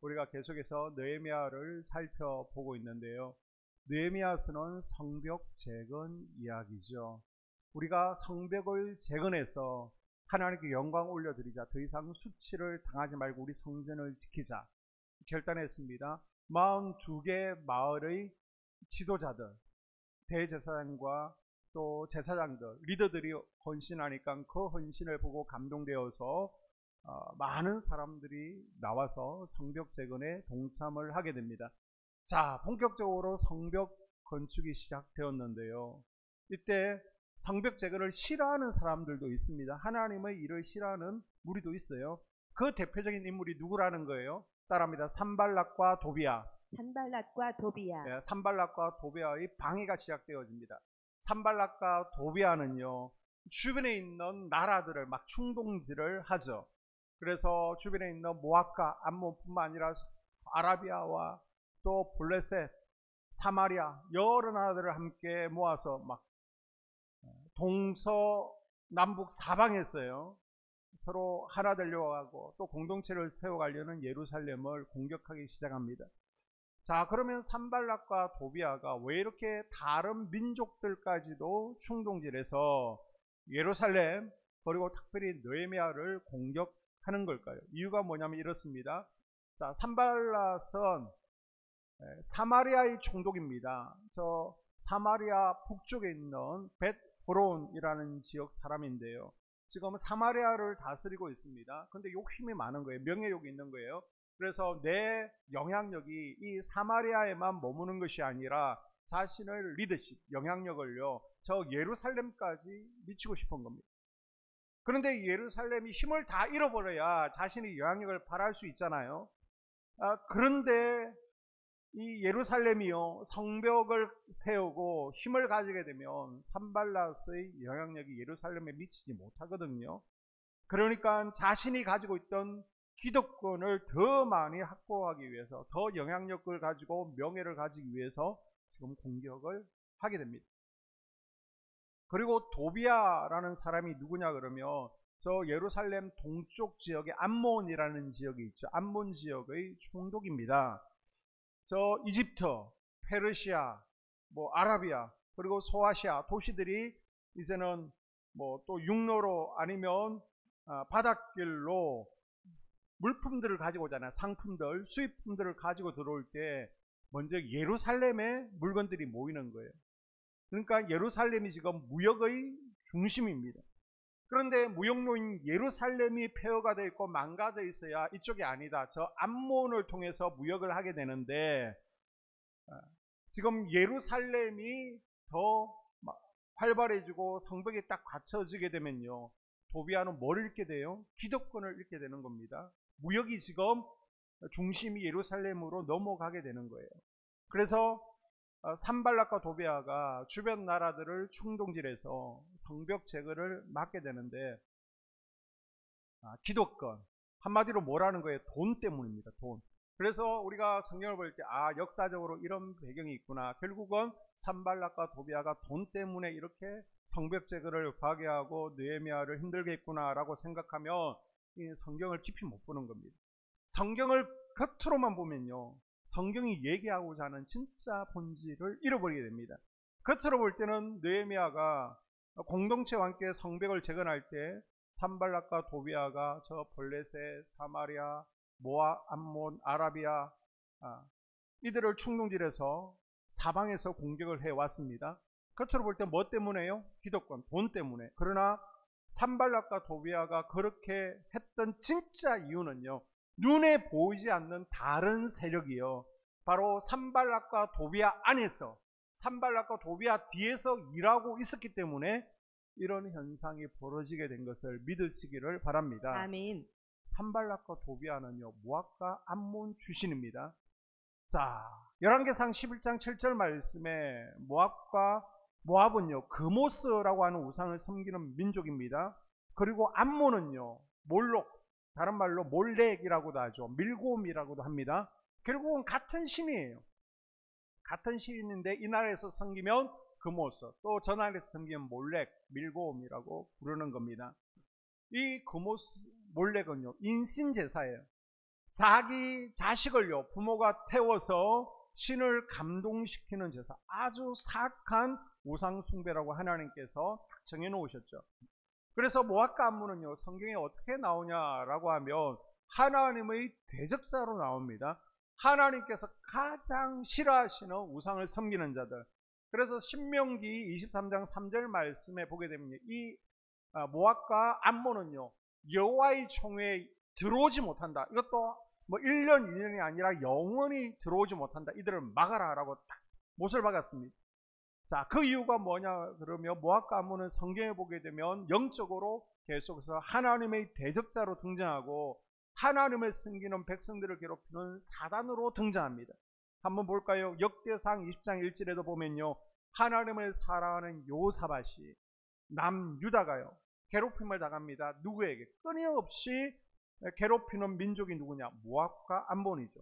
우리가 계속해서 느헤미야를 살펴보고 있는데요. 느헤미야서는 성벽 재건 이야기죠. 우리가 성벽을 재건해서 하나님께 영광 올려드리자, 더 이상 수치를 당하지 말고 우리 성전을 지키자 결단했습니다. 42개 마을의 지도자들, 대제사장과 또 제사장들, 리더들이 헌신하니까 그 헌신을 보고 감동되어서 많은 사람들이 나와서 성벽 재건에 동참을 하게 됩니다. 자, 본격적으로 성벽 건축이 시작되었는데요. 이때 성벽 재건을 싫어하는 사람들도 있습니다. 하나님의 일을 싫어하는 무리도 있어요. 그 대표적인 인물이 누구라는 거예요? 따라합니다. 산발락과 도비야. 산발락과 도비야. 네, 산발락과 도비야의 방해가 시작되어집니다. 산발락과 도비야는요, 주변에 있는 나라들을 막 충동질을 하죠. 그래서 주변에 있는 모압과 암몬뿐만 아니라 아라비아와 또 블레셋, 사마리아 여러 나라들을 함께 모아서 막 동서남북 사방에서요 서로 하나 되려고 하고 또 공동체를 세워가려는 예루살렘을 공격하기 시작합니다. 자, 그러면 산발락과 도비야가 왜 이렇게 다른 민족들까지도 충동질해서 예루살렘 그리고 특별히 느헤미야를 공격하는 걸까요? 이유가 뭐냐면 이렇습니다. 자, 산발락은 사마리아의 총독입니다. 저 사마리아 북쪽에 있는 벳호론이라는 지역 사람인데요. 지금 사마리아를 다스리고 있습니다. 근데 욕심이 많은 거예요. 명예욕이 있는 거예요. 그래서 내 영향력이 이 사마리아에만 머무는 것이 아니라 자신의 리더십, 영향력을요, 저 예루살렘까지 미치고 싶은 겁니다. 그런데 예루살렘이 힘을 다 잃어버려야 자신의 영향력을 발휘할 수 있잖아요. 그런데 이 예루살렘이요, 성벽을 세우고 힘을 가지게 되면 산발락의 영향력이 예루살렘에 미치지 못하거든요. 그러니까 자신이 가지고 있던 기득권을 더 많이 확보하기 위해서, 더 영향력을 가지고 명예를 가지기 위해서 지금 공격을 하게 됩니다. 그리고 도비야라는 사람이 누구냐 그러면 저 예루살렘 동쪽 지역에 암몬이라는 지역이 있죠. 암몬 지역의 총독입니다. 저 이집트, 페르시아, 뭐 아라비아, 그리고 소아시아 도시들이 이제는 뭐 또 육로로 아니면 바닷길로 물품들을 가지고 오잖아요. 상품들, 수입품들을 가지고 들어올 때 먼저 예루살렘에 물건들이 모이는 거예요. 그러니까 예루살렘이 지금 무역의 중심입니다. 그런데 무역로인 예루살렘이 폐허가 되어 있고 망가져 있어야 이쪽이 아니다, 저 암몬을 통해서 무역을 하게 되는데, 지금 예루살렘이 더 활발해지고 성벽이 딱 갖춰지게 되면요, 도비야는 뭘 잃게 돼요? 기득권을 잃게 되는 겁니다. 무역이 지금 중심이 예루살렘으로 넘어가게 되는 거예요. 그래서 산발락과 도비야가 주변 나라들을 충동질해서 성벽 제거를 막게 되는데, 기득권, 한마디로 뭐라는 거예요? 돈 때문입니다. 돈. 그래서 우리가 성경을 볼 때 역사적으로 이런 배경이 있구나, 결국은 산발락과 도비야가 돈 때문에 이렇게 성벽 제거를 파괴하고 느헤미야를 힘들게 했구나 라고 생각하면 이 성경을 깊이 못 보는 겁니다. 성경을 겉으로만 보면요, 성경이 얘기하고자 하는 진짜 본질을 잃어버리게 됩니다. 겉으로 볼 때는 느헤미야가 공동체와 함께 성벽을 재건할 때 산발락과 도비야가 저 블레셋, 사마리아, 모압, 암몬, 아라비아 이들을 충동질해서 사방에서 공격을 해왔습니다. 겉으로 볼 때 뭐 때문에요? 기득권, 돈 때문에. 그러나 산발락과 도비야가 그렇게 했던 진짜 이유는요, 눈에 보이지 않는 다른 세력이요, 바로 산발락과 도비야 안에서, 산발락과 도비야 뒤에서 일하고 있었기 때문에 이런 현상이 벌어지게 된 것을 믿으시기를 바랍니다. 아멘. 산발락과 도비야는요, 모압과 암몬 출신입니다. 자, 열왕기상 11장 7절 말씀에 모압은요, 그모스라고 하는 우상을 섬기는 민족입니다. 그리고 암몬은요, 몰록, 다른 말로 몰렉이라고도 하죠. 밀곰이라고도 합니다. 결국은 같은 신이에요. 같은 신인데 이 나라에서 섬기면 그모스, 또 저 나라에서 섬기면 몰렉, 밀곰이라고 부르는 겁니다. 이 그모스, 몰렉은요, 인신제사예요. 자기 자식을요 부모가 태워서 신을 감동시키는 제사, 아주 사악한 우상 숭배라고 하나님께서 정해 놓으셨죠. 그래서 모압과 암몬은요 성경에 어떻게 나오냐라고 하면 하나님의 대적자로 나옵니다. 하나님께서 가장 싫어하시는 우상을 섬기는 자들. 그래서 신명기 23장 3절 말씀에 보게 되면 이 모압과 암몬은요 여호와의 총회에 들어오지 못한다. 이것도 뭐 1년 2년이 아니라 영원히 들어오지 못한다. 이들을 막아라라고 딱 못을 박았습니다. 자, 그 이유가 뭐냐 그러면 모압과 암몬은 성경에 보게 되면 영적으로 계속해서 하나님의 대적자로 등장하고 하나님을 섬기는 백성들을 괴롭히는 사단으로 등장합니다. 한번 볼까요? 역대상 20장 1절에도 보면요 하나님을 사랑하는 요사밧이 남유다가요 괴롭힘을 당합니다. 누구에게? 끊임없이 괴롭히는 민족이 누구냐? 모압과 암몬이죠.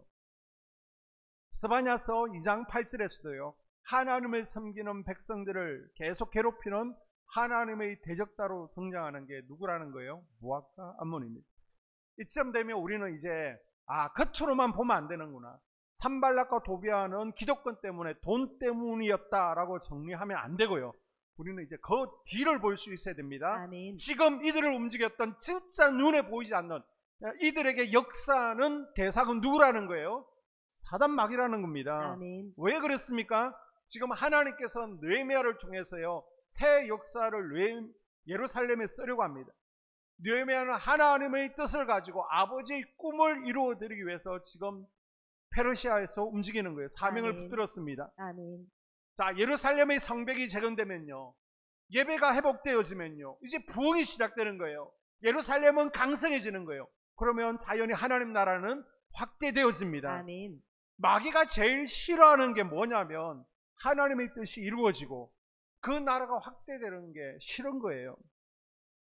스바냐서 2장 8절에서도요 하나님을 섬기는 백성들을 계속 괴롭히는 하나님의 대적자로 등장하는 게 누구라는 거예요? 모압과 암몬입니다. 이쯤 되면 우리는 이제 겉으로만 보면 안 되는구나. 산발락과 도비아는 기득권 때문에 돈 때문이었다라고 정리하면 안 되고요. 우리는 이제 그 뒤를 볼 수 있어야 됩니다. 아멘. 지금 이들을 움직였던 진짜 눈에 보이지 않는 이들에게 역사는 대상은 누구라는 거예요? 사단막이라는 겁니다. 아멘. 왜 그랬습니까? 지금 하나님께서 느헤미야를 통해서요 새 역사를 예루살렘에 쓰려고 합니다. 느헤미야는 하나님의 뜻을 가지고 아버지의 꿈을 이루어드리기 위해서 지금 페르시아에서 움직이는 거예요. 사명을 아멘. 붙들었습니다. 아멘. 자, 예루살렘의 성벽이 재건되면요 예배가 회복되어지면요 이제 부흥이 시작되는 거예요. 예루살렘은 강성해지는 거예요. 그러면 자연히 하나님 나라는 확대되어집니다. 아멘. 마귀가 제일 싫어하는 게 뭐냐면 하나님의 뜻이 이루어지고 그 나라가 확대되는 게 싫은 거예요.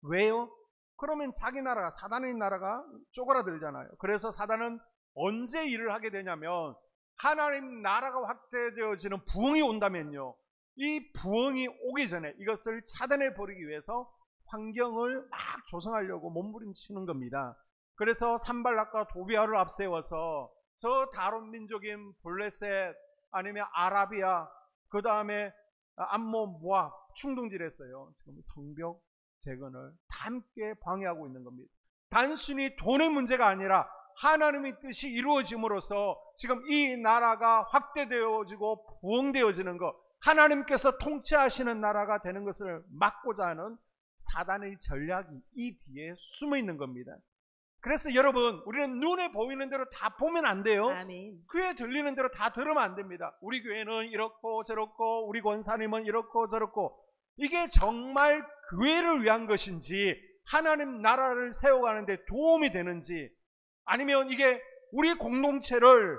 왜요? 그러면 자기 나라가, 사단의 나라가 쪼그라들잖아요. 그래서 사단은 언제 일을 하게 되냐면 하나님 나라가 확대되어지는 부흥이 온다면요 이 부흥이 오기 전에 이것을 차단해 버리기 위해서 환경을 막 조성하려고 몸부림치는 겁니다. 그래서 산발락과 도비아를 앞세워서 저 다른 민족인 블레셋 아니면 아라비아 그 다음에 암몬 모압 충동질했어요. 지금 성벽 재건을 다 함께 방해하고 있는 겁니다. 단순히 돈의 문제가 아니라 하나님의 뜻이 이루어짐으로써 지금 이 나라가 확대되어지고 부흥되어지는 것, 하나님께서 통치하시는 나라가 되는 것을 막고자 하는 사단의 전략이 이 뒤에 숨어 있는 겁니다. 그래서 여러분, 우리는 눈에 보이는 대로 다 보면 안 돼요. 아멘. 귀에 들리는 대로 다 들으면 안 됩니다. 우리 교회는 이렇고 저렇고 우리 권사님은 이렇고 저렇고, 이게 정말 교회를 위한 것인지 하나님 나라를 세워가는 데 도움이 되는지, 아니면 이게 우리 공동체를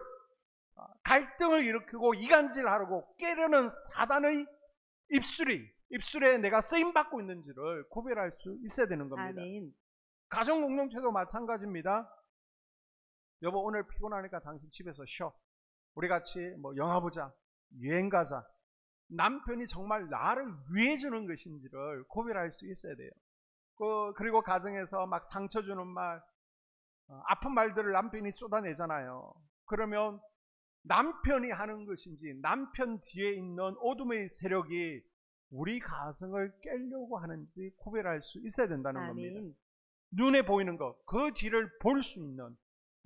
갈등을 일으키고 이간질하려고 깨려는 사단의 입술에 내가 쓰임받고 있는지를 구별할 수 있어야 되는 겁니다. 아멘. 가정 공동체도 마찬가지입니다. 여보, 오늘 피곤하니까 당신 집에서 쉬어. 우리 같이 뭐 영화 보자, 여행 가자. 남편이 정말 나를 위해 주는 것인지를 구별할 수 있어야 돼요. 그리고 가정에서 막 상처 주는 말, 아픈 말들을 남편이 쏟아내잖아요. 그러면 남편이 하는 것인지 남편 뒤에 있는 어둠의 세력이 우리 가정을 깨려고 하는지 구별할 수 있어야 된다는 아멘. 겁니다. 눈에 보이는 것, 그 뒤를 볼 수 있는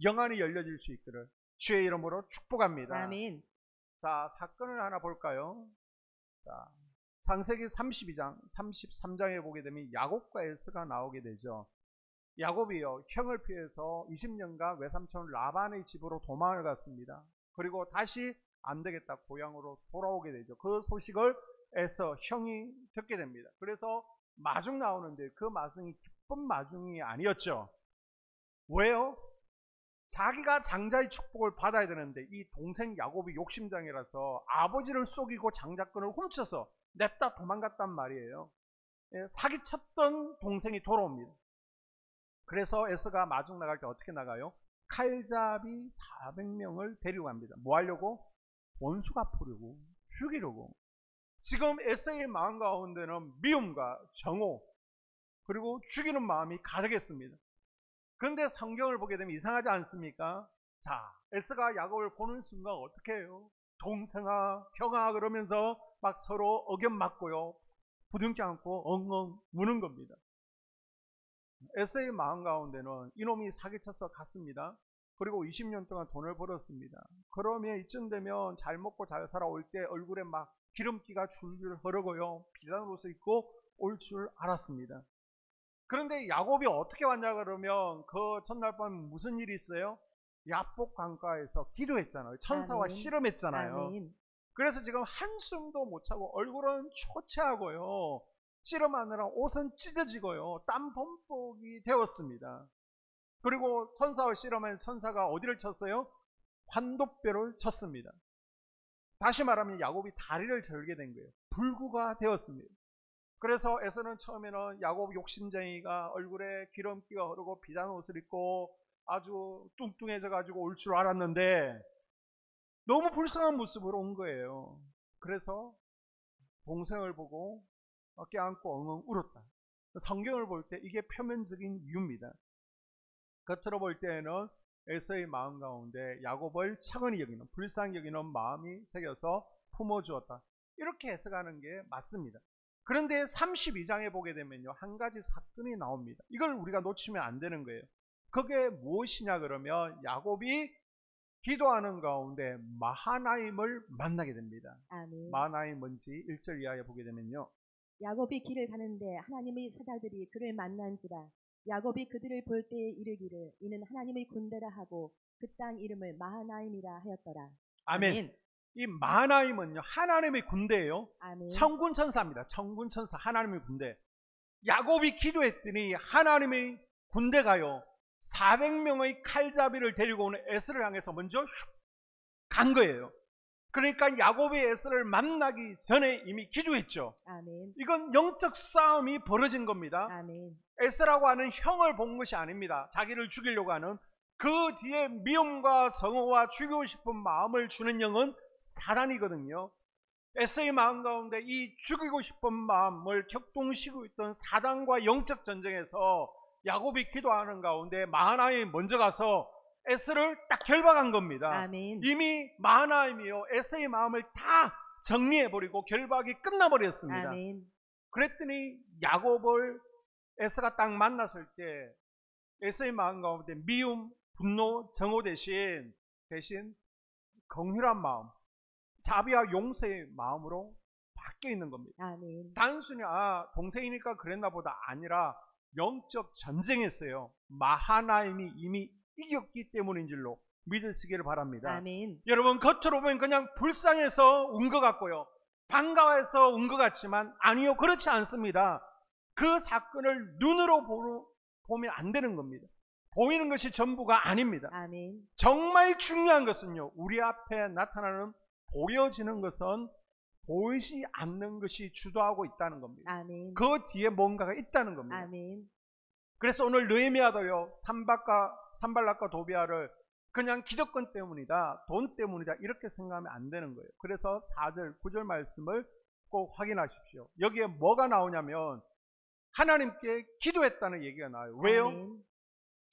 영안이 열려질 수 있기를 주의 이름으로 축복합니다. 아멘. 자, 사건을 하나 볼까요? 자, 창세기 32장 33장에 보게 되면 야곱과 에서가 나오게 되죠. 야곱이요, 형을 피해서 20년간 외삼촌 라반의 집으로 도망을 갔습니다. 그리고 다시 안 되겠다, 고향으로 돌아오게 되죠. 그 소식을 에서 형이 듣게 됩니다. 그래서 마중 나오는데 그 마중이 기쁜 마중이 아니었죠. 왜요? 자기가 장자의 축복을 받아야 되는데 이 동생 야곱이 욕심장이라서 아버지를 속이고 장자권을 훔쳐서 냈다 도망갔단 말이에요. 사기쳤던 동생이 돌아옵니다. 그래서 에서가 마중 나갈 때 어떻게 나가요? 칼잡이 400명을 데리고 갑니다. 뭐 하려고? 원수 갚으려고, 죽이려고. 지금 에서의 마음 가운데는 미움과 정오, 그리고 죽이는 마음이 가득했습니다. 그런데 성경을 보게 되면 이상하지 않습니까? 자, 에서가 야곱을 보는 순간 어떻게 해요? 동생아, 형아 그러면서 막 서로 어겸 맞고요. 부둥켜 안고 엉엉 우는 겁니다. 에서의 마음 가운데는 이놈이 사기쳐서 갔습니다. 그리고 20년 동안 돈을 벌었습니다. 그러면 이쯤 되면 잘 먹고 잘 살아올 때 얼굴에 막 기름기가 줄줄 흐르고요. 비싼 옷을 입고 올 줄 알았습니다. 그런데 야곱이 어떻게 왔냐 그러면 그 첫날 밤 무슨 일이 있어요? 야복 강가에서 기도했잖아요. 천사와 아멘. 씨름했잖아요. 아멘. 그래서 지금 한숨도 못 차고 얼굴은 초췌하고요. 씨름하느라 옷은 찢어지고요. 땀 범벅이 되었습니다. 그리고 천사와 씨름한 천사가 어디를 쳤어요? 환도뼈를 쳤습니다. 다시 말하면 야곱이 다리를 절게 된 거예요. 불구가 되었습니다. 그래서 에서는 처음에는 야곱 욕심쟁이가 얼굴에 기름기가 흐르고 비싼 옷을 입고 아주 뚱뚱해져 가지고 올 줄 알았는데 너무 불쌍한 모습으로 온 거예요. 그래서 동생을 보고 어깨 안고 엉엉 울었다. 성경을 볼 때 이게 표면적인 이유입니다. 겉으로 볼 때에는 에서의 마음 가운데 야곱을 차근히 여기는, 불쌍히 여기는 마음이 새겨서 품어주었다. 이렇게 해석하는 게 맞습니다. 그런데 32장에 보게 되면요, 한 가지 사건이 나옵니다. 이걸 우리가 놓치면 안 되는 거예요. 그게 무엇이냐 그러면 야곱이 기도하는 가운데 마하나임을 만나게 됩니다. 아멘. 마하나임 뭔지 1절 이하에 보게 되면요, 야곱이 길을 가는데 하나님의 사자들이 그를 만난지라. 야곱이 그들을 볼 때에 이르기를 이는 하나님의 군대라 하고 그 땅 이름을 마하나임이라 하였더라. 아멘. 이 마하나임은요, 하나님의 군대예요. 아멘. 천군천사입니다. 천군천사, 하나님의 군대. 야곱이 기도했더니 하나님의 군대가요 400명의 칼잡이를 데리고 오는 에서를 향해서 먼저 간 거예요. 그러니까 야곱이 에서를 만나기 전에 이미 기도했죠. 아멘. 이건 영적 싸움이 벌어진 겁니다. 아멘. 에서라고 하는 형을 본 것이 아닙니다. 자기를 죽이려고 하는 그 뒤에 미움과 성호와 죽이고 싶은 마음을 주는 영은 사단이거든요. 에서의 마음 가운데 이 죽이고 싶은 마음을 격동시키고 있던 사단과 영적 전쟁에서 야곱이 기도하는 가운데 마하나임이 먼저 가서 에서를 딱 결박한 겁니다. 아멘. 이미 마하나임이요 에서의 마음을 다 정리해버리고 결박이 끝나버렸습니다. 아멘. 그랬더니 야곱을 에서가 딱 만났을 때 에서의 마음 가운데 미움, 분노, 정오 대신 긍휼한 마음, 자비와 용서의 마음으로 바뀌어 있는 겁니다. 아멘. 단순히 동생이니까 그랬나 보다 아니라 영적 전쟁에서요 마하나임이 이미 이겼기 때문인 줄로 믿으시기를 바랍니다. 아멘. 여러분, 겉으로 보면 그냥 불쌍해서 운 것 같고요, 반가워해서 운 것 같지만 아니요, 그렇지 않습니다. 그 사건을 눈으로 보면 안 되는 겁니다. 보이는 것이 전부가 아닙니다. 아멘. 정말 중요한 것은요, 우리 앞에 나타나는 보여지는 것은 보이지 않는 것이 주도하고 있다는 겁니다. 아멘. 그 뒤에 뭔가가 있다는 겁니다. 아멘. 그래서 오늘 느헤미야도요 산발락과 도비아를 그냥 기득권 때문이다, 돈 때문이다 이렇게 생각하면 안 되는 거예요. 그래서 4절 9절 말씀을 꼭 확인하십시오. 여기에 뭐가 나오냐면 하나님께 기도했다는 얘기가 나와요. 왜요? 아멘.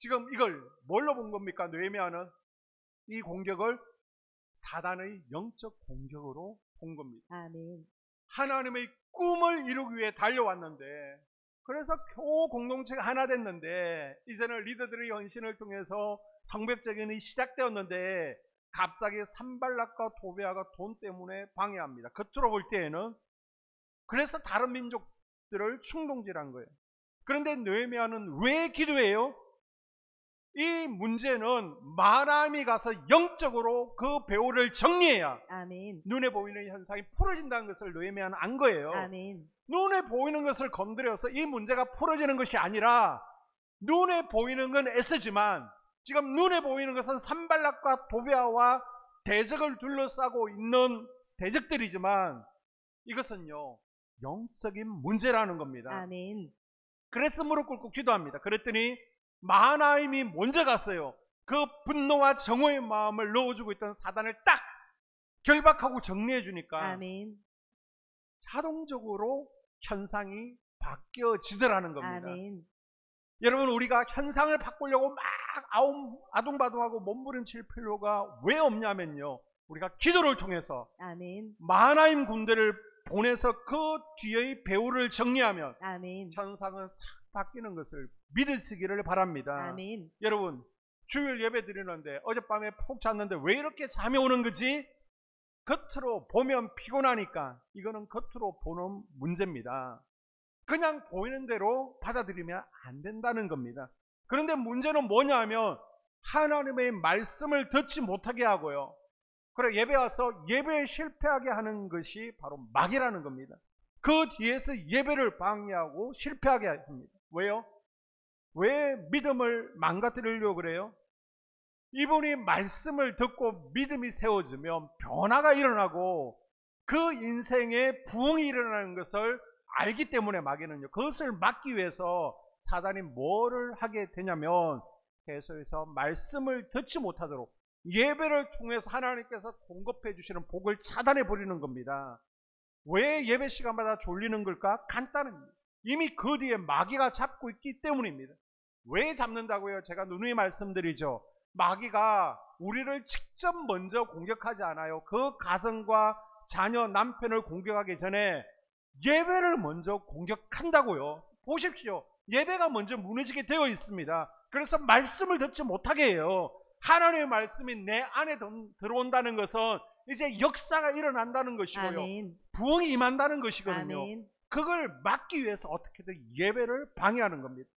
지금 이걸 뭘로 본 겁니까? 느헤미야는 이 공격을 사단의 영적 공격으로 본 겁니다. 아멘. 하나님의 꿈을 이루기 위해 달려왔는데, 그래서 겨우 공동체가 하나 됐는데, 이제는 리더들의 헌신을 통해서 성벽적인 일이 시작되었는데 갑자기 산발락과 도비아가 돈 때문에 방해합니다. 겉으로 볼 때에는. 그래서 다른 민족들을 충동질한 거예요. 그런데 느헤미야는 왜 기도해요? 이 문제는 마하나임이 가서 영적으로 그 배후를 정리해야 아멘. 눈에 보이는 현상이 풀어진다는 것을 느헤미야는 안 거예요. 아멘. 눈에 보이는 것을 건드려서 이 문제가 풀어지는 것이 아니라, 눈에 보이는 건 에서지만 지금 눈에 보이는 것은 산발락과 도비아와 대적을 둘러싸고 있는 대적들이지만 이것은요 영적인 문제라는 겁니다. 아멘. 그래서 무릎 꿇고 기도합니다. 그랬더니 마하나임이 먼저 갔어요. 그 분노와 정오의 마음을 넣어주고 있던 사단을 딱 결박하고 정리해 주니까 아멘. 자동적으로 현상이 바뀌어지더라는 겁니다. 아멘. 여러분, 우리가 현상을 바꾸려고 막 아둥바둥하고 몸부림칠 필요가 왜 없냐면요, 우리가 기도를 통해서 아멘. 마하나임 군대를 보내서 그 뒤의 배후를 정리하면 아멘. 현상은 싹 바뀌는 것을 믿으시기를 바랍니다. 아멘. 여러분, 주일 예배 드리는데 어젯밤에 푹 잤는데 왜 이렇게 잠이 오는 거지? 겉으로 보면 피곤하니까. 이거는 겉으로 보는 문제입니다. 그냥 보이는 대로 받아들이면 안 된다는 겁니다. 그런데 문제는 뭐냐면 하나님의 말씀을 듣지 못하게 하고요, 그래 예배 와서 예배에 실패하게 하는 것이 바로 마귀라는 겁니다. 그 뒤에서 예배를 방해하고 실패하게 합니다. 왜요? 왜 믿음을 망가뜨리려고 그래요? 이분이 말씀을 듣고 믿음이 세워지면 변화가 일어나고 그 인생에 부흥이 일어나는 것을 알기 때문에 마귀는요, 그것을 막기 위해서 사단이 뭐를 하게 되냐면 계속해서 말씀을 듣지 못하도록 예배를 통해서 하나님께서 공급해 주시는 복을 차단해 버리는 겁니다. 왜 예배 시간마다 졸리는 걸까? 간단합니다. 이미 그 뒤에 마귀가 잡고 있기 때문입니다. 왜 잡는다고요? 제가 누누이 말씀드리죠. 마귀가 우리를 직접 먼저 공격하지 않아요. 그 가정과 자녀, 남편을 공격하기 전에 예배를 먼저 공격한다고요. 보십시오. 예배가 먼저 무너지게 되어 있습니다. 그래서 말씀을 듣지 못하게 해요. 하나님의 말씀이 내 안에 들어온다는 것은 이제 역사가 일어난다는 것이고요, 아멘. 부흥이 임한다는 것이거든요. 아멘. 그걸 막기 위해서 어떻게든 예배를 방해하는 겁니다.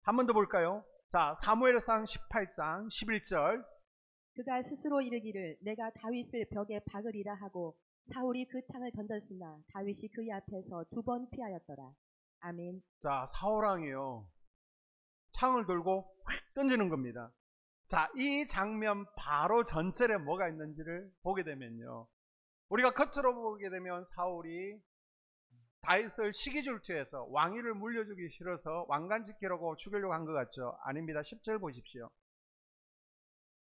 한 번 더 볼까요? 자, 사무엘상 18장 11절. 그가 스스로 이르기를 내가 다윗을 벽에 박으리라 하고 사울이 그 창을 던졌으나 다윗이 그의 앞에서 2번 피하였더라. 아멘. 자, 사울왕이요, 창을 들고 확 던지는 겁니다. 자, 이 장면 바로 전철에 뭐가 있는지를 보게 되면요, 우리가 겉으로 보게 되면 사울이 다윗을 시기질투해서 왕위를 물려주기 싫어서 왕관 지키려고 죽이려고 한 것 같죠? 아닙니다. 10절 보십시오.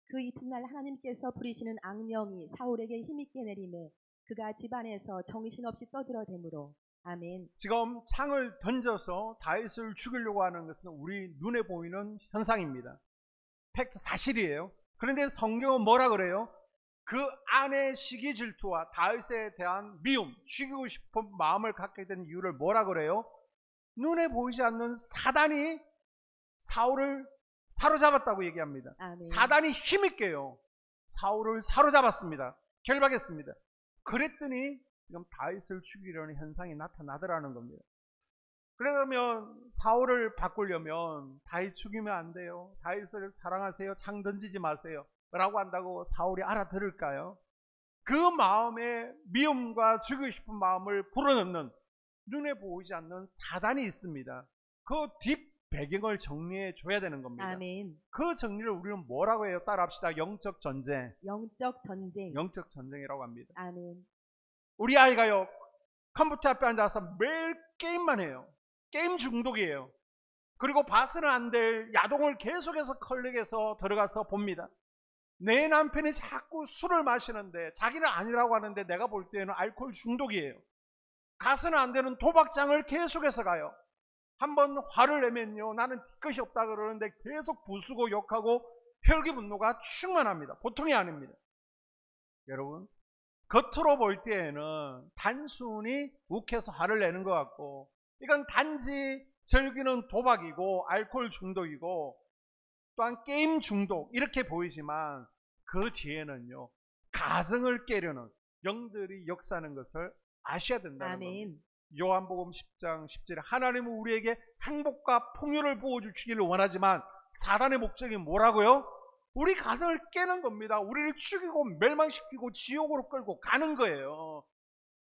그 이튿날 하나님께서 부리시는 악령이 사울에게 힘있게 내리매 그가 집안에서 정신없이 떠들어대므로. 아멘. 지금 창을 던져서 다윗을 죽이려고 하는 것은 우리 눈에 보이는 현상입니다. 팩트, 사실이에요. 그런데 성경은 뭐라 그래요? 그 안에 시기 질투와 다윗에 대한 미움, 죽이고 싶은 마음을 갖게 된 이유를 뭐라 그래요? 눈에 보이지 않는 사단이 사울을 사로잡았다고 얘기합니다. 아멘. 사단이 힘있게요, 사울을 사로잡았습니다. 결박했습니다. 그랬더니 지금 다윗을 죽이려는 현상이 나타나더라는 겁니다. 그러면 사울을 바꾸려면 다윗 죽이면 안 돼요, 다윗을 사랑하세요, 창 던지지 마세요 라고 한다고 사울이 알아들을까요? 그 마음에 미움과 죽이고 싶은 마음을 불어넣는 눈에 보이지 않는 사단이 있습니다. 그 뒷 배경을 정리해 줘야 되는 겁니다. 아멘. 그 정리를 우리는 뭐라고 해요? 따라합시다. 영적 전쟁. 영적 전쟁. 영적 전쟁이라고 합니다. 아멘. 우리 아이가요, 컴퓨터 앞에 앉아서 매일 게임만 해요. 게임 중독이에요. 그리고 봐서는 안 될 야동을 계속해서 클릭해서 들어가서 봅니다. 내 남편이 자꾸 술을 마시는데 자기는 아니라고 하는데 내가 볼 때는 알코올 중독이에요. 가서는 안 되는 도박장을 계속해서 가요. 한번 화를 내면요, 나는 뒤끝이 없다 그러는데 계속 부수고 욕하고 혈기 분노가 충만합니다. 보통이 아닙니다. 여러분, 겉으로 볼 때에는 단순히 욱해서 화를 내는 것 같고, 이건 단지 즐기는 도박이고 알코올 중독이고 또한 게임 중독 이렇게 보이지만 그 뒤에는요, 가정을 깨려는 영들이 역사하는 것을 아셔야 된다는 아멘. 겁니다. 요한복음 10장 10절에 하나님은 우리에게 행복과 풍요를 부어주시기를 원하지만 사단의 목적이 뭐라고요? 우리 가정을 깨는 겁니다. 우리를 죽이고 멸망시키고 지옥으로 끌고 가는 거예요.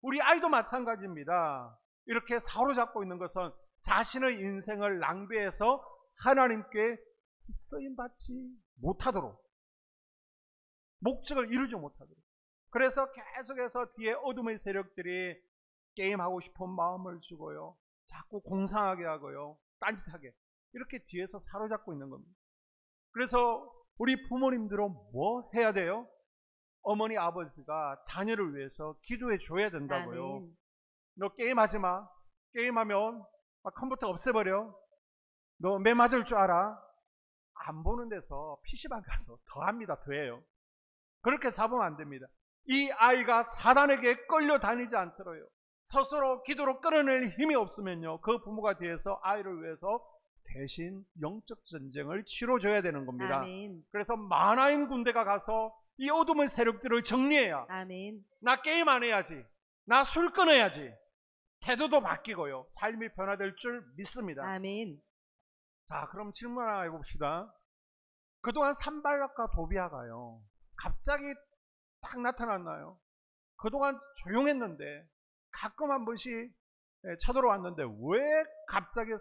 우리 아이도 마찬가지입니다. 이렇게 사로잡고 있는 것은 자신의 인생을 낭비해서 하나님께 쓰임받지 못하도록, 목적을 이루지 못하도록, 그래서 계속해서 뒤에 어둠의 세력들이 게임하고 싶은 마음을 주고요, 자꾸 공상하게 하고요, 딴짓하게 이렇게 뒤에서 사로잡고 있는 겁니다. 그래서 우리 부모님들은 뭐 해야 돼요? 어머니 아버지가 자녀를 위해서 기도해 줘야 된다고요. 아멘. 너 게임하지 마. 게임하면 컴퓨터 없애버려. 너 매 맞을 줄 알아? 안 보는 데서 PC방 가서 더합니다. 더해요. 그렇게 잡으면 안 됩니다. 이 아이가 사단에게 끌려다니지 않도록요. 스스로 기도로 끌어낼 힘이 없으면요. 그 부모가 뒤에서 아이를 위해서 대신 영적 전쟁을 치러줘야 되는 겁니다. 아멘. 그래서 마하나임 군대가 가서 이 어둠의 세력들을 정리해야 아멘. 나 게임 안 해야지. 나 술 끊어야지. 태도도 바뀌고요. 삶이 변화될 줄 믿습니다. 아멘. 자, 그럼 질문 하나 해봅시다. 그동안 산발락과 도비아가요. 갑자기 딱 나타났나요? 그동안 조용했는데 가끔 한 번씩 쳐들어왔는데 왜 갑자기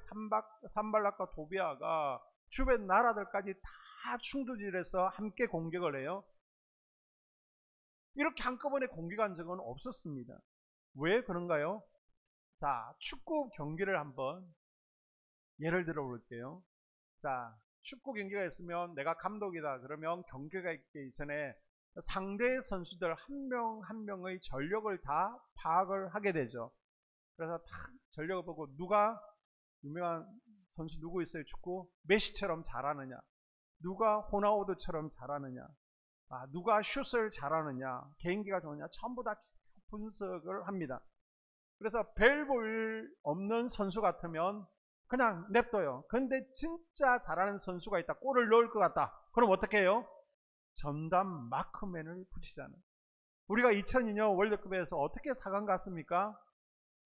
산발락과 도비아가 주변 나라들까지 다 충돌질해서 함께 공격을 해요? 이렇게 한꺼번에 공격한 적은 없었습니다. 왜 그런가요? 자, 축구 경기를 한번 예를 들어 볼게요. 자, 축구 경기가 있으면 내가 감독이다 그러면 경기가 있기 전에 상대 선수들 한 명 한 명의 전력을 다 파악을 하게 되죠. 그래서 딱 전력을 보고 누가 유명한 선수 누구 있어요? 축구? 메시처럼 잘하느냐, 누가 호나우두처럼 잘하느냐, 누가 슛을 잘하느냐, 개인기가 좋으냐, 전부 다 분석을 합니다. 그래서 별 볼 없는 선수 같으면 그냥 냅둬요. 근데 진짜 잘하는 선수가 있다, 골을 넣을 것 같다, 그럼 어떻게 해요? 전담 마크맨을 붙이잖아요. 우리가 2002년 월드컵에서 어떻게 4강 갔습니까?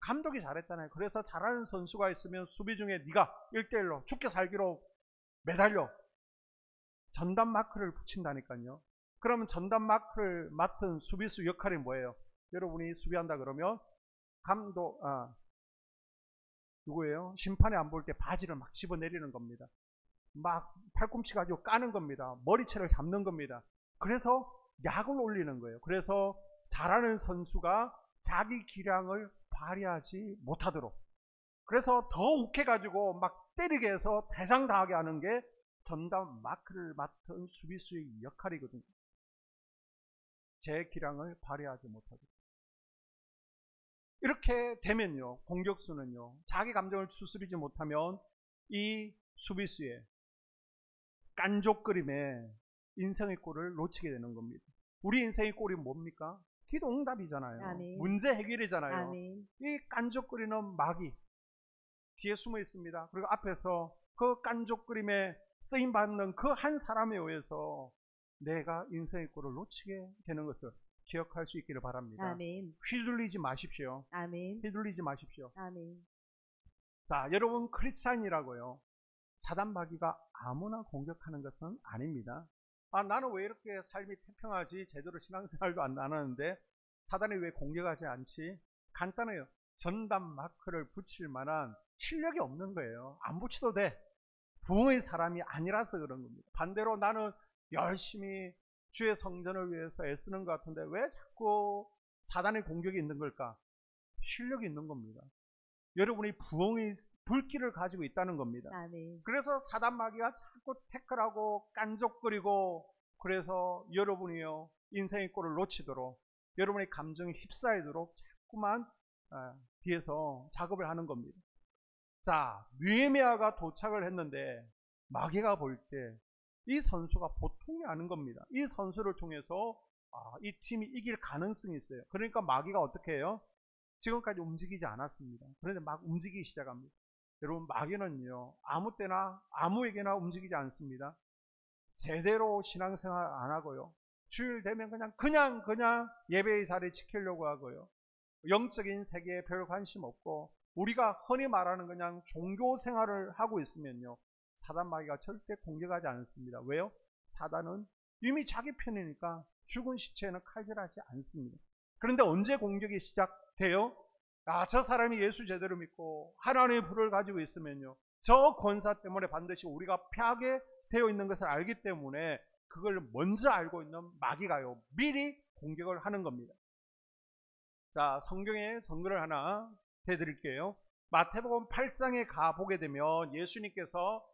감독이 잘했잖아요. 그래서 잘하는 선수가 있으면 수비 중에 네가 1대1로 죽게 살기로 매달려 전담 마크를 붙인다니까요. 그러면 전담 마크를 맡은 수비수 역할이 뭐예요? 여러분이 수비한다 그러면 감독 누구예요? 심판이 안 볼 때 바지를 막 집어내리는 겁니다. 막 팔꿈치 가지고 까는 겁니다. 머리채를 잡는 겁니다. 그래서 약을 올리는 거예요. 그래서 잘하는 선수가 자기 기량을 발휘하지 못하도록, 그래서 더 욱해가지고 막 때리게 해서 대장당하게 하는 게 전담 마크를 맡은 수비수의 역할이거든요. 제 기량을 발휘하지 못하도록. 이렇게 되면요, 공격수는요, 자기 감정을 추스리지 못하면 이 수비수의 깐족거림에 인생의 골을 놓치게 되는 겁니다. 우리 인생의 골이 뭡니까? 기도 응답이잖아요. 아멘. 문제 해결이잖아요. 아멘. 이 깐족거리는 마귀 뒤에 숨어 있습니다. 그리고 앞에서 그 깐족거림에 쓰임받는 그 한 사람에 의해서 내가 인생의 골을 놓치게 되는 것을 기억할 수 있기를 바랍니다. 아멘. 휘둘리지 마십시오. 아멘. 휘둘리지 마십시오. 아멘. 자, 여러분, 크리스찬이라고요, 사단 마귀가 아무나 공격하는 것은 아닙니다. 나는 왜 이렇게 삶이 태평하지, 제대로 신앙생활도 안 하는데 사단이 왜 공격하지 않지? 간단해요. 전담 마크를 붙일 만한 실력이 없는 거예요. 안 붙여도 돼. 부흥의 사람이 아니라서 그런 겁니다. 반대로 나는 열심히 주의 성전을 위해서 애쓰는 것 같은데 왜 자꾸 사단의 공격이 있는 걸까? 실력이 있는 겁니다. 여러분이 부흥의 불길을 가지고 있다는 겁니다. 아멘. 그래서 사단 마귀가 자꾸 태클하고 깐족거리고, 그래서 여러분이요, 인생의 골을 놓치도록, 여러분의 감정이 휩싸이도록 자꾸만 뒤에서 작업을 하는 겁니다. 자, 느헤미야가 도착을 했는데 마귀가 볼 때 이 선수가 보통이 아닌 겁니다. 이 선수를 통해서 이 팀이 이길 가능성이 있어요. 그러니까 마귀가 어떻게 해요? 지금까지 움직이지 않았습니다. 그런데 막 움직이기 시작합니다. 여러분, 마귀는요, 아무 때나 아무에게나 움직이지 않습니다. 제대로 신앙생활 안 하고요, 주일 되면 그냥 예배의 자리 지키려고 하고요, 영적인 세계에 별 관심 없고 우리가 흔히 말하는 그냥 종교 생활을 하고 있으면요, 사단 마귀가 절대 공격하지 않습니다. 왜요? 사단은 이미 자기 편이니까 죽은 시체에는 칼질하지 않습니다. 그런데 언제 공격이 시작돼요? 저 사람이 예수 제대로 믿고 하나님의 불을 가지고 있으면요, 저 권사 때문에 반드시 우리가 패하게 되어 있는 것을 알기 때문에 그걸 먼저 알고 있는 마귀가요, 미리 공격을 하는 겁니다. 자, 성경에 선거를 하나 대드릴게요. 마태복음 8장에 가보게 되면 예수님께서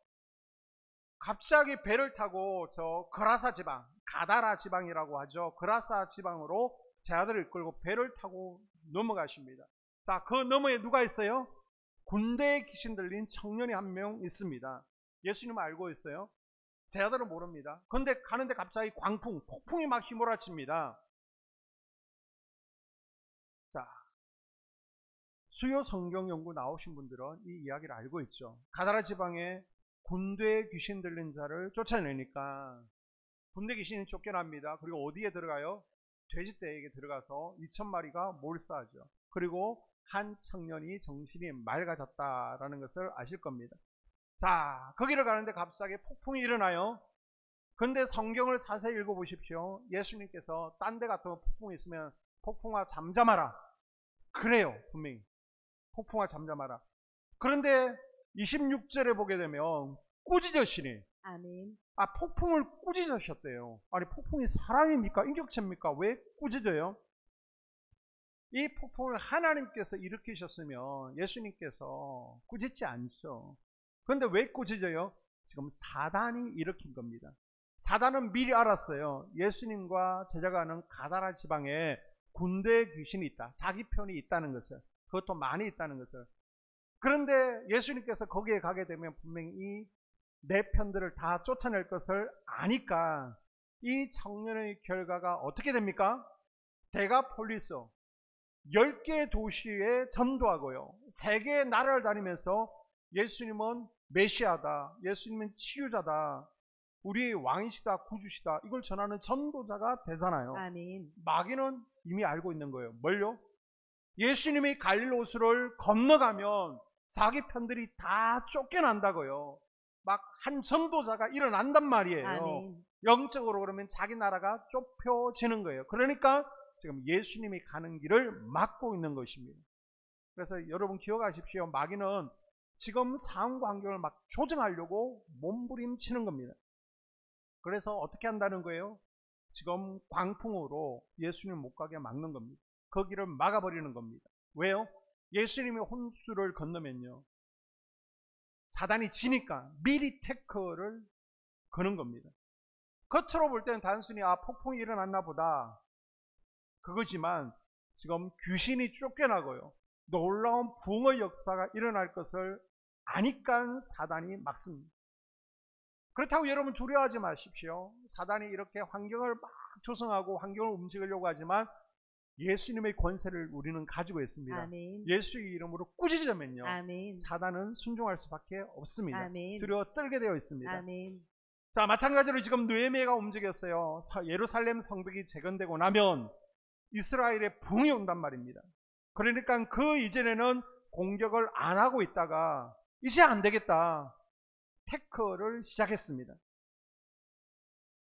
갑자기 배를 타고 저 거라사 지방, 가다라 지방이라고 하죠, 거라사 지방으로 제 아들을 이끌고 배를 타고 넘어가십니다. 자, 그 너머에 누가 있어요? 군대에 귀신 들린 청년이 한 명 있습니다. 예수님은 알고 있어요. 제자들은 모릅니다. 그런데 가는데 갑자기 광풍, 폭풍이 막 휘몰아칩니다. 자, 수요 성경 연구 나오신 분들은 이 이야기를 알고 있죠. 가다라 지방에 군대에 귀신 들린 자를 쫓아내니까 군대 귀신이 쫓겨납니다. 그리고 어디에 들어가요? 돼지떼에게 들어가서 2,000마리가 몰사하죠. 그리고 한 청년이 정신이 맑아졌다라는 것을 아실 겁니다. 자, 거기를 가는데 갑자기 폭풍이 일어나요. 그런데 성경을 자세히 읽어보십시오. 예수님께서 딴 데 같으면 폭풍이 있으면 폭풍아 잠잠하라. 그래요, 분명히. 폭풍아 잠잠하라. 그런데 26절에 보게 되면 꾸짖으시니, 아멘. 폭풍을 꾸짖으셨대요. 아니, 폭풍이 사람입니까? 인격체입니까? 왜 꾸짖어요? 이 폭풍을 하나님께서 일으키셨으면 예수님께서 꾸짖지 않죠. 그런데 왜 꾸짖어요? 지금 사단이 일으킨 겁니다. 사단은 미리 알았어요. 예수님과 제자가 가는 가다라 지방에 군대 귀신이 있다. 자기 편이 있다는 것을. 그것도 많이 있다는 것을. 그런데 예수님께서 거기에 가게 되면 분명히 이 내 편들을 다 쫓아낼 것을 아니까 이 청년의 결과가 어떻게 됩니까? 데가폴리스 10개의 도시에 전도하고요. 세계의 나라를 다니면서 예수님은 메시아다. 예수님은 치유자다. 우리의 왕이시다. 구주시다. 이걸 전하는 전도자가 되잖아요. 아멘. 마귀는 이미 알고 있는 거예요. 뭘요? 예수님이 갈릴 호수를 건너가면 자기 편들이 다 쫓겨난다고요. 막 한 전도자가 일어난단 말이에요. 아멘. 영적으로 그러면 자기 나라가 좁혀지는 거예요. 그러니까 지금 예수님이 가는 길을 막고 있는 것입니다. 그래서 여러분 기억하십시오. 마귀는 지금 상황 환경을 막 조정하려고 몸부림치는 겁니다. 그래서 어떻게 한다는 거예요? 지금 광풍으로 예수님 못 가게 막는 겁니다. 그 길을 막아버리는 겁니다. 왜요? 예수님이 혼수를 건너면요, 사단이 지니까 미리 태클을 거는 겁니다. 겉으로 볼 때는 단순히 폭풍이 일어났나 보다 그거지만 지금 귀신이 쫓겨나고요, 놀라운 부흥의 역사가 일어날 것을 아니까 사단이 막습니다. 그렇다고 여러분 두려워하지 마십시오. 사단이 이렇게 환경을 막 조성하고 환경을 움직이려고 하지만 예수님의 권세를 우리는 가지고 있습니다. 아멘. 예수의 이름으로 꾸짖으면요, 아멘. 사단은 순종할 수밖에 없습니다. 아멘. 두려워 떨게 되어 있습니다. 아멘. 자, 마찬가지로 지금 느헤미야가 움직였어요. 예루살렘 성벽이 재건되고 나면 이스라엘에 붕이 온단 말입니다. 그러니까 그 이전에는 공격을 안 하고 있다가 이제 안 되겠다, 태클을 시작했습니다.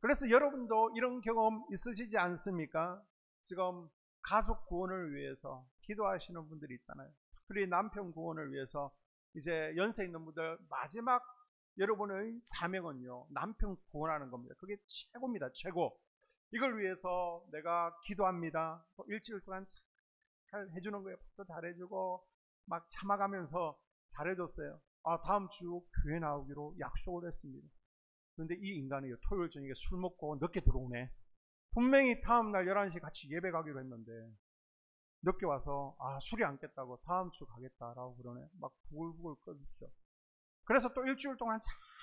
그래서 여러분도 이런 경험 있으시지 않습니까? 지금 가족 구원을 위해서 기도하시는 분들이 있잖아요. 특별히 남편 구원을 위해서 이제 연세 있는 분들 마지막 여러분의 사명은요, 남편 구원하는 겁니다. 그게 최고입니다. 최고. 이걸 위해서 내가 기도합니다. 또 일주일 동안 잘 해주는 거예요. 밥도 잘해주고 막 참아가면서 잘해줬어요. 다음 주 교회 나오기로 약속을 했습니다. 그런데 이 인간이 토요일 저녁에 술 먹고 늦게 들어오네. 분명히 다음날 11시 같이 예배 가기로 했는데 늦게 와서 술이 안 깼다고 다음 주 가겠다라고 그러네. 막 부글부글 끓죠. 그래서 또 일주일 동안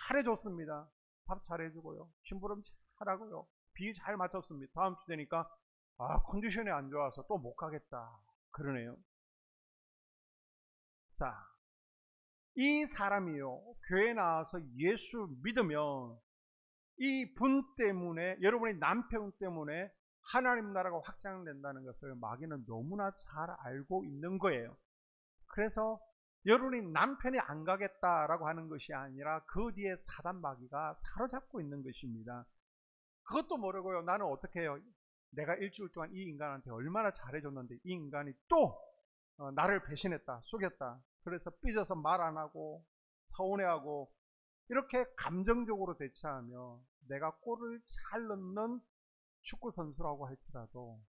잘해줬습니다. 밥 잘해주고요, 심부름 잘하고요, 비 잘 맞췄습니다. 다음 주 되니까 컨디션이 안 좋아서 또 못 가겠다 그러네요. 자, 이 사람이요, 교회 나와서 예수 믿으면 이 분 때문에, 여러분의 남편 때문에 하나님 나라가 확장된다는 것을 마귀는 너무나 잘 알고 있는 거예요. 그래서 여러분이 남편이 안 가겠다라고 하는 것이 아니라 그 뒤에 사단 마귀가 사로잡고 있는 것입니다. 그것도 모르고요, 나는 어떻게 해요? 내가 일주일 동안 이 인간한테 얼마나 잘해줬는데 이 인간이 또 나를 배신했다, 속였다. 그래서 삐져서 말 안 하고 서운해하고 이렇게 감정적으로 대처하며 내가 골을 잘 넣는 축구 선수라고 할지라도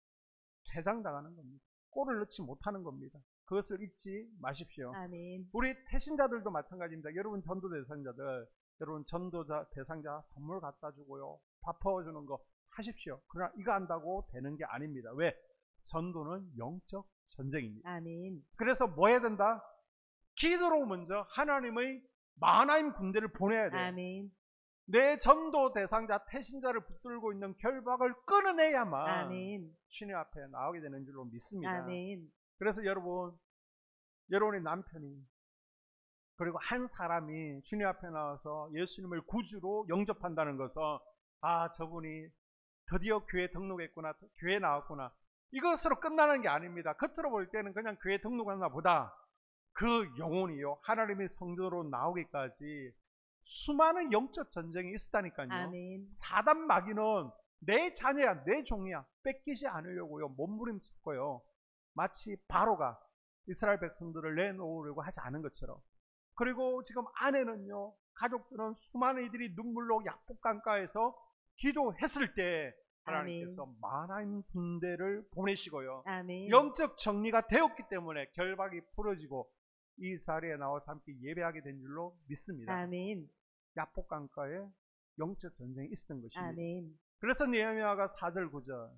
퇴장당하는 겁니다. 골을 넣지 못하는 겁니다. 그것을 잊지 마십시오. 아멘. 우리 태신자들도 마찬가지입니다. 여러분 전도 대상자들, 여러분 전도자 대상자 선물 갖다 주고요, 밥 퍼주는 거 하십시오. 그러나 이거 한다고 되는 게 아닙니다. 왜? 전도는 영적 전쟁입니다. 아멘. 그래서 뭐 해야 된다? 기도로 먼저 하나님의 마하나임 군대를 보내야 돼요. 아멘. 내 전도 대상자 태신자를 붙들고 있는 결박을 끊어내야만 아멘. 주님 앞에 나오게 되는 줄로 믿습니다. 아멘. 그래서 여러분의 남편이 그리고 한 사람이 주님 앞에 나와서 예수님을 구주로 영접한다는 것은 저분이 드디어 교회 등록했구나, 교회 나왔구나, 이것으로 끝나는 게 아닙니다. 겉으로 볼 때는 그냥 교회 등록했나 보다. 그 영혼이요, 하나님의 성전으로 나오기까지 수많은 영적 전쟁이 있었다니까요. 아멘. 사단 마귀는 내 자녀야, 내 종이야, 뺏기지 않으려고요, 몸부림쳤고요. 마치 바로가 이스라엘 백성들을 내놓으려고 하지 않은 것처럼. 그리고 지금 아내는요, 가족들은 수많은 이들이 눈물로 약복강가에서 기도했을 때 하나님께서 마하나임 군대를 보내시고요. 아멘. 영적 정리가 되었기 때문에 결박이 풀어지고 이 자리에 나와서 함께 예배하게 된 줄로 믿습니다. 아멘. 약복강가에 영적 전쟁이 있었던 것입니다. 아멘. 그래서 느헤미야가 4절 9절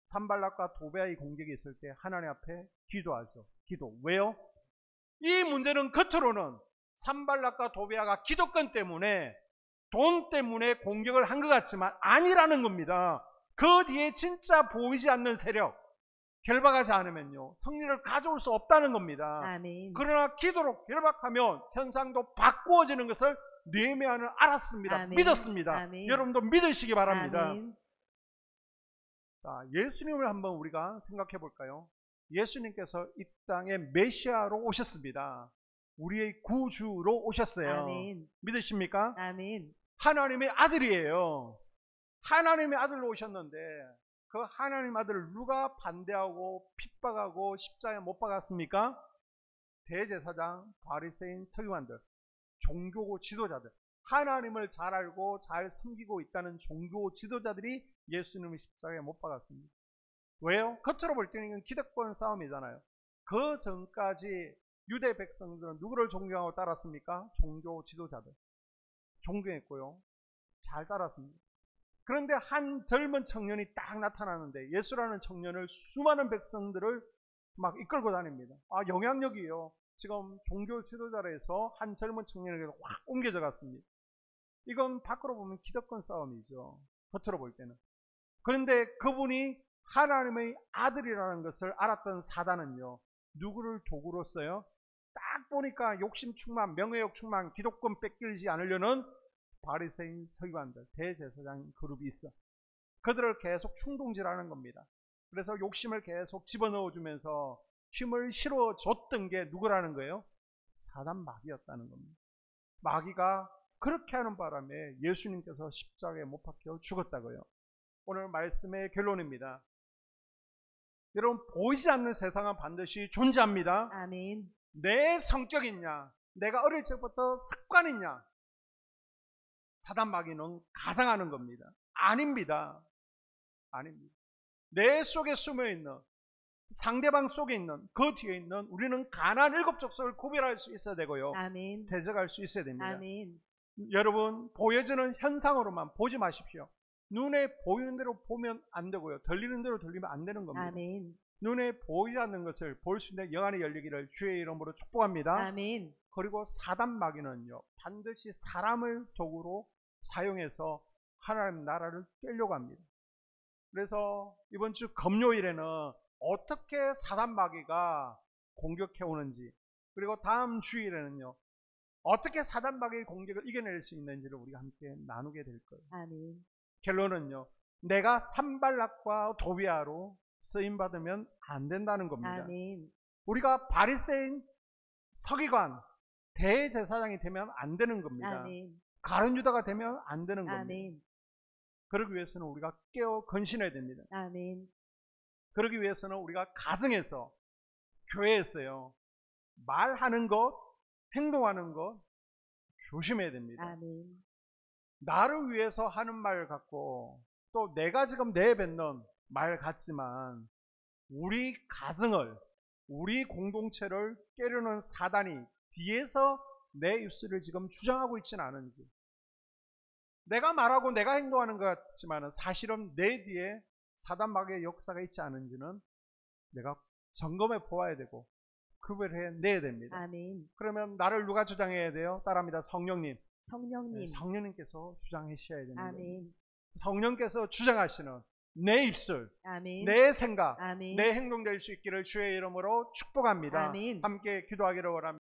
산발락과 도비아의 공격이 있을 때 하나님 앞에 기도하죠. 기도. 왜요? 이 문제는 겉으로는 산발락과 도비아가 기득권 때문에, 돈 때문에 공격을 한 것 같지만 아니라는 겁니다. 그 뒤에 진짜 보이지 않는 세력, 결박하지 않으면요, 승리를 가져올 수 없다는 겁니다. 아멘. 그러나 기도로 결박하면 현상도 바꾸어지는 것을 느헤미야는 알았습니다. 아멘. 믿었습니다. 아멘. 여러분도 믿으시기 바랍니다. 아멘. 자, 예수님을 한번 우리가 생각해 볼까요? 예수님께서 이 땅에 메시아로 오셨습니다. 우리의 구주로 오셨어요. 아멘. 믿으십니까? 아멘. 하나님의 아들이에요. 하나님의 아들로 오셨는데 그 하나님 아들을 누가 반대하고 핍박하고 십자가에 못 박았습니까? 대제사장, 바리새인, 서기관들, 종교 지도자들, 하나님을 잘 알고 잘 섬기고 있다는 종교 지도자들이 예수님을 십자가에 못 박았습니다. 왜요? 겉으로 볼 때는 이건 기득권 싸움이잖아요. 그 전까지 유대 백성들은 누구를 존경하고 따랐습니까? 종교 지도자들. 존경했고요, 잘 따랐습니다. 그런데 한 젊은 청년이 딱 나타나는데 예수라는 청년을 수많은 백성들을 막 이끌고 다닙니다. 영향력이에요. 지금 종교 지도자에서 한 젊은 청년에게 확 옮겨져 갔습니다. 이건 밖으로 보면 기득권 싸움이죠, 겉으로 볼 때는. 그런데 그분이 하나님의 아들이라는 것을 알았던 사단은요, 누구를 도구로 써요? 딱 보니까 욕심 충만, 명예욕 충만, 기득권 뺏기지 않으려는 바리새인, 서기관들, 대제사장 그룹이 있어. 그들을 계속 충동질하는 겁니다. 그래서 욕심을 계속 집어넣어주면서 힘을 실어줬던 게 누구라는 거예요? 사단 마귀였다는 겁니다. 마귀가 그렇게 하는 바람에 예수님께서 십자가에 못 박혀 죽었다고요. 오늘 말씀의 결론입니다. 여러분, 보이지 않는 세상은 반드시 존재합니다. 아멘. 내 성격이냐, 내가 어릴 적부터 습관이냐, 사단 마귀는 가상하는 겁니다. 아닙니다. 아닙니다. 내 속에 숨어있는, 상대방 속에 있는, 그 뒤에 있는 우리는 가나안 7족속을 구별할 수 있어야 되고요. 아멘. 대적할 수 있어야 됩니다. 아멘. 여러분, 보여지는 현상으로만 보지 마십시오. 눈에 보이는 대로 보면 안 되고요, 들리는 대로 들리면 안 되는 겁니다. 아멘. 눈에 보이지 않는 것을 볼 수 있는 영안이 열리기를 주의 이름으로 축복합니다. 아멘. 그리고 사단 마귀는요, 반드시 사람을 도구로 사용해서 하나님 나라를 깨려고 합니다. 그래서 이번 주 금요일에는 어떻게 사단 마귀가 공격해 오는지, 그리고 다음 주일에는요, 어떻게 사단 마귀의 공격을 이겨낼 수 있는지를 우리가 함께 나누게 될 거예요. 아멘. 결론은요, 내가 산발락과 도비아로 쓰임받으면 안 된다는 겁니다. 아멘. 우리가 바리새인, 서기관, 대제사장이 되면 안 되는 겁니다. 아멘. 가룟 유다가 되면 안 되는 겁니다. 아멘. 그러기 위해서는 우리가 깨어 건신해야 됩니다. 아멘. 그러기 위해서는 우리가 가정에서, 교회에서요, 말하는 것, 행동하는 것 조심해야 됩니다. 아멘. 나를 위해서 하는 말 같고 또 내가 지금 내뱉는 말 같지만 우리 가정을, 우리 공동체를 깨려는 사단이 뒤에서 내 입술을 지금 주장하고 있지는 않은지, 내가 말하고 내가 행동하는 것 같지만 사실은 내 뒤에 사단 마귀의 역사가 있지 않은지는 내가 점검해 보아야 되고, 구별해내야 됩니다. 아멘. 그러면 나를 누가 주장해야 돼요? 따라합니다. 성령님. 성령님. 성령님께서 주장하셔야 됩니다. 아멘. 성령께서 주장하시는 내 입술, 아멘. 내 생각, 아멘. 내 행동 될 수 있기를 주의 이름으로 축복합니다. 아멘. 함께 기도하기를 원합니다.